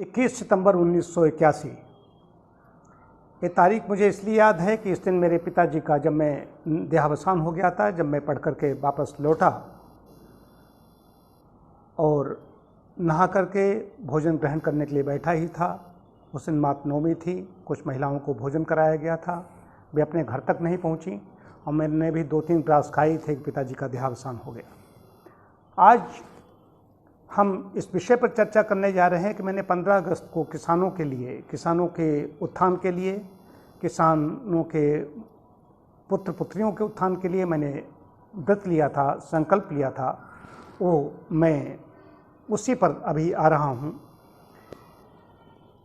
21 सितंबर 1981। ये तारीख मुझे इसलिए याद है कि इस दिन मेरे पिताजी का जब मैं देहावसान हो गया था, जब मैं पढ़ कर के वापस लौटा और नहा करके भोजन ग्रहण करने के लिए बैठा ही था। उस दिन मात नवमी थी, कुछ महिलाओं को भोजन कराया गया था, वे अपने घर तक नहीं पहुंची और मैंने भी 2-3 ग्रास खाई थे कि पिताजी का देहावसान हो गया। आज हम इस विषय पर चर्चा करने जा रहे हैं कि मैंने 15 अगस्त को किसानों के लिए, किसानों के उत्थान के लिए, किसानों के पुत्र पुत्रियों के उत्थान के लिए मैंने व्रत लिया था, संकल्प लिया था, वो मैं उसी पर अभी आ रहा हूँ।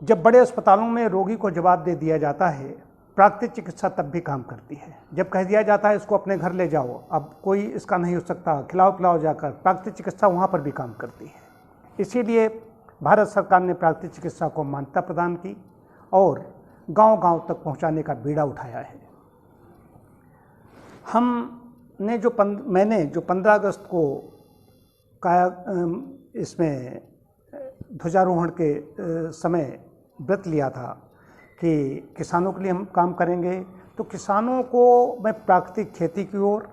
जब बड़े अस्पतालों में रोगी को जवाब दे दिया जाता है, प्राकृतिक चिकित्सा तब भी काम करती है। जब कह दिया जाता है इसको अपने घर ले जाओ, अब कोई इसका नहीं हो सकता, खिलाओ पिलाओ जाकर, प्राकृतिक चिकित्सा वहाँ पर भी काम करती है। इसीलिए भारत सरकार ने प्राकृतिक चिकित्सा को मान्यता प्रदान की और गांव-गांव तक पहुँचाने का बीड़ा उठाया है। मैंने जो 15 अगस्त को इसमें ध्वजारोहण के समय व्रत लिया था कि किसानों के लिए हम काम करेंगे, तो किसानों को मैं प्राकृतिक खेती की ओर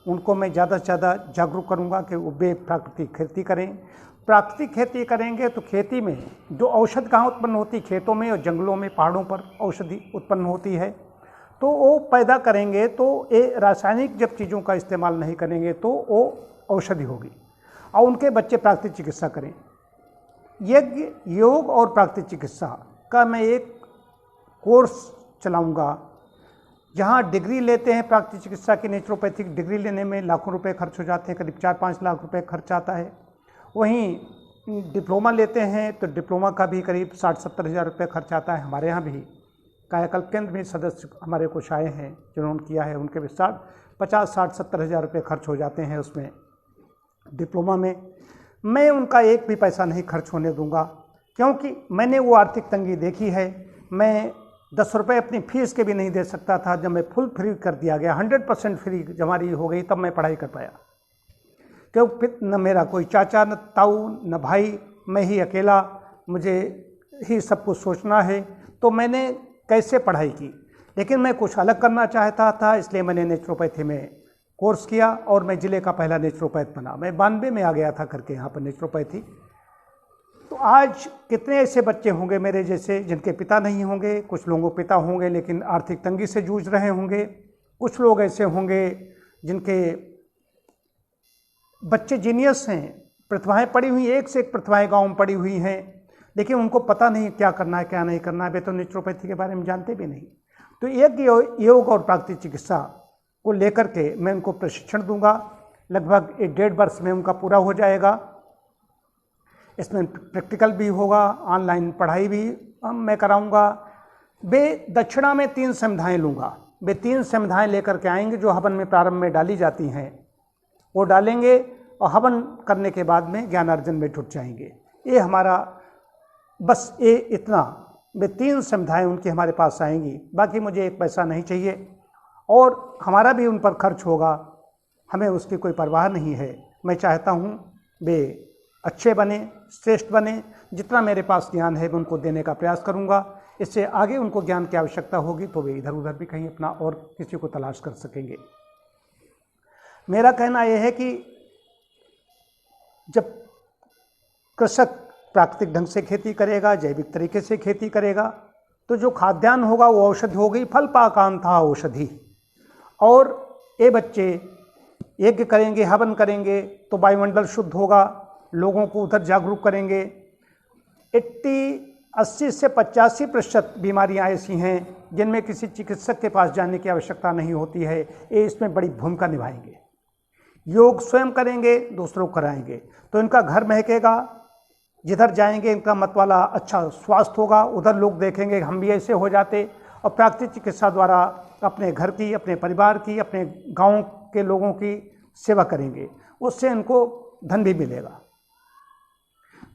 उनको मैं ज़्यादा से ज़्यादा जागरूक करूंगा कि वे प्राकृतिक खेती करें। प्राकृतिक खेती करेंगे तो खेती में जो औषधि कहाँ उत्पन्न होती, खेतों में और जंगलों में, पहाड़ों पर औषधि उत्पन्न होती है, तो वो पैदा करेंगे। तो ये रासायनिक जब चीज़ों का इस्तेमाल नहीं करेंगे तो वो औषधि होगी और उनके बच्चे प्राकृतिक चिकित्सा करें। यज्ञ, योग और प्राकृतिक चिकित्सा का मैं एक कोर्स चलाऊंगा, जहां डिग्री लेते हैं प्राकृतिक चिकित्सा की। नेचुरोपैथिक डिग्री लेने में लाखों रुपए खर्च हो जाते हैं, करीब 4-5 लाख रुपए खर्च आता है। वहीं डिप्लोमा लेते हैं तो डिप्लोमा का भी करीब 60-70 हज़ार रुपये खर्च आता है। हमारे यहाँ भी कायाकल्प केंद्र में सदस्य हमारे कुछ आए हैं जिन्होंने किया है, उनके भी 50-60-70 हज़ार रुपये खर्च हो जाते हैं उसमें डिप्लोमा में। मैं उनका एक भी पैसा नहीं खर्च होने दूंगा, क्योंकि मैंने वो आर्थिक तंगी देखी है। मैं 10 रुपये अपनी फीस के भी नहीं दे सकता था। जब मैं फुल फ्री कर दिया गया, 100% फ्री हमारी हो गई, तब मैं पढ़ाई कर पाया। क्योंकि न मेरा कोई चाचा, न ताऊ, न भाई, मैं ही अकेला, मुझे ही सब कुछ सोचना है। तो मैंने कैसे पढ़ाई की, लेकिन मैं कुछ अलग करना चाहता था, इसलिए मैंने नेचुरोपैथी में कोर्स किया और मैं ज़िले का पहला नेचुरोपैथ बना। मैं 92 में आ गया था करके यहाँ पर नेचुरोपैथी। तो आज कितने ऐसे बच्चे होंगे मेरे जैसे जिनके पिता नहीं होंगे, कुछ लोगों के पिता होंगे लेकिन आर्थिक तंगी से जूझ रहे होंगे, कुछ लोग ऐसे होंगे जिनके बच्चे जीनियस हैं, प्रतिभाएं पड़ी हुई, एक से एक प्रतिभाएं गाँव में पड़ी हुई हैं, लेकिन उनको पता नहीं क्या करना है क्या नहीं करना है, वे तो नेचुरोपैथी के बारे में जानते भी नहीं। तो एक योग और प्राकृतिक चिकित्सा को लेकर के मैं उनको प्रशिक्षण दूंगा। लगभग 1-1.5 वर्ष में उनका पूरा हो जाएगा। इसमें प्रैक्टिकल भी होगा, ऑनलाइन पढ़ाई भी मैं कराऊंगा। वे दक्षिणा में 3 समिधाएँ लूँगा। वे 3 समिधाएँ लेकर के आएंगे जो हवन में प्रारंभ में डाली जाती हैं, वो डालेंगे और हवन करने के बाद में ज्ञानार्जन में जुट जाएंगे। ये हमारा बस ये इतना, वे 3 समिधाएँ उनकी हमारे पास आएंगी। बाकी मुझे एक पैसा नहीं चाहिए और हमारा भी उन पर खर्च होगा, हमें उसकी कोई परवाह नहीं है। मैं चाहता हूँ वे अच्छे बने, श्रेष्ठ बने। जितना मेरे पास ज्ञान है मैं उनको देने का प्रयास करूँगा। इससे आगे उनको ज्ञान की आवश्यकता होगी तो वे इधर उधर भी कहीं अपना और किसी को तलाश कर सकेंगे। मेरा कहना यह है कि जब कृषक प्राकृतिक ढंग से खेती करेगा, जैविक तरीके से खेती करेगा, तो जो खाद्यान्न होगा वो औषधि होगी। फल पाकान था औषधि। और ये बच्चे यज्ञ करेंगे, हवन करेंगे तो वायुमंडल शुद्ध होगा, लोगों को उधर जागरूक करेंगे। 80 से 85% बीमारियां ऐसी हैं जिनमें किसी चिकित्सक के पास जाने की आवश्यकता नहीं होती है। ये इसमें बड़ी भूमिका निभाएंगे। योग स्वयं करेंगे, दूसरों को कराएंगे तो इनका घर महकेगा। जिधर जाएंगे इनका मतवाला अच्छा स्वास्थ्य होगा, उधर लोग देखेंगे हम भी ऐसे हो जाते। और प्राकृतिक चिकित्सा द्वारा अपने घर की, अपने परिवार की, अपने गांव के लोगों की सेवा करेंगे, उससे इनको धन भी मिलेगा।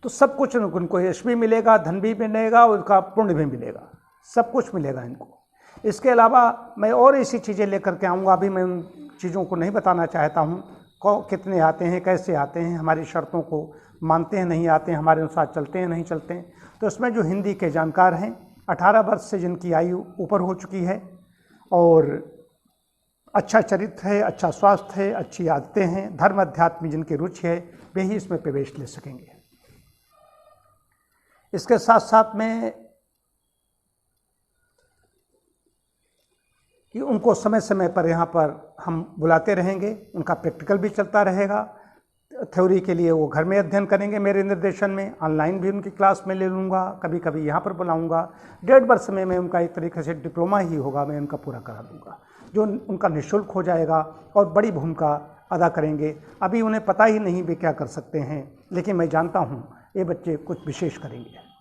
तो सब कुछ उनको यश भी मिलेगा, धन भी मिलेगा, उनका पुण्य भी मिलेगा, सब कुछ मिलेगा इनको। इसके अलावा मैं और ऐसी चीज़ें लेकर के आऊँगा। अभी मैं उन चीज़ों को नहीं बताना चाहता हूँ, कितने आते हैं, कैसे आते हैं, हमारी शर्तों को मानते हैं नहीं आते हैं, हमारे अनुसार चलते हैं नहीं चलते हैं। तो इसमें जो हिंदी के जानकार हैं, 18 वर्ष से जिनकी आयु ऊपर हो चुकी है और अच्छा चरित्र है, अच्छा स्वास्थ्य है, अच्छी आदतें हैं, धर्म अध्यात्म में जिनकी रुचि है, वे ही इसमें प्रवेश ले सकेंगे। इसके साथ साथ में कि उनको समय समय पर यहाँ पर हम बुलाते रहेंगे, उनका प्रैक्टिकल भी चलता रहेगा। थ्योरी के लिए वो घर में अध्ययन करेंगे मेरे निर्देशन में, ऑनलाइन भी उनकी क्लास में ले लूँगा, कभी कभी यहाँ पर बुलाऊँगा। 1.5 वर्ष में मैं उनका एक तरीके से डिप्लोमा ही होगा, मैं उनका पूरा करा दूँगा, जो उनका निःशुल्क हो जाएगा और बड़ी भूमिका अदा करेंगे। अभी उन्हें पता ही नहीं वे क्या कर सकते हैं, लेकिन मैं जानता हूँ ये बच्चे कुछ विशेष करेंगे।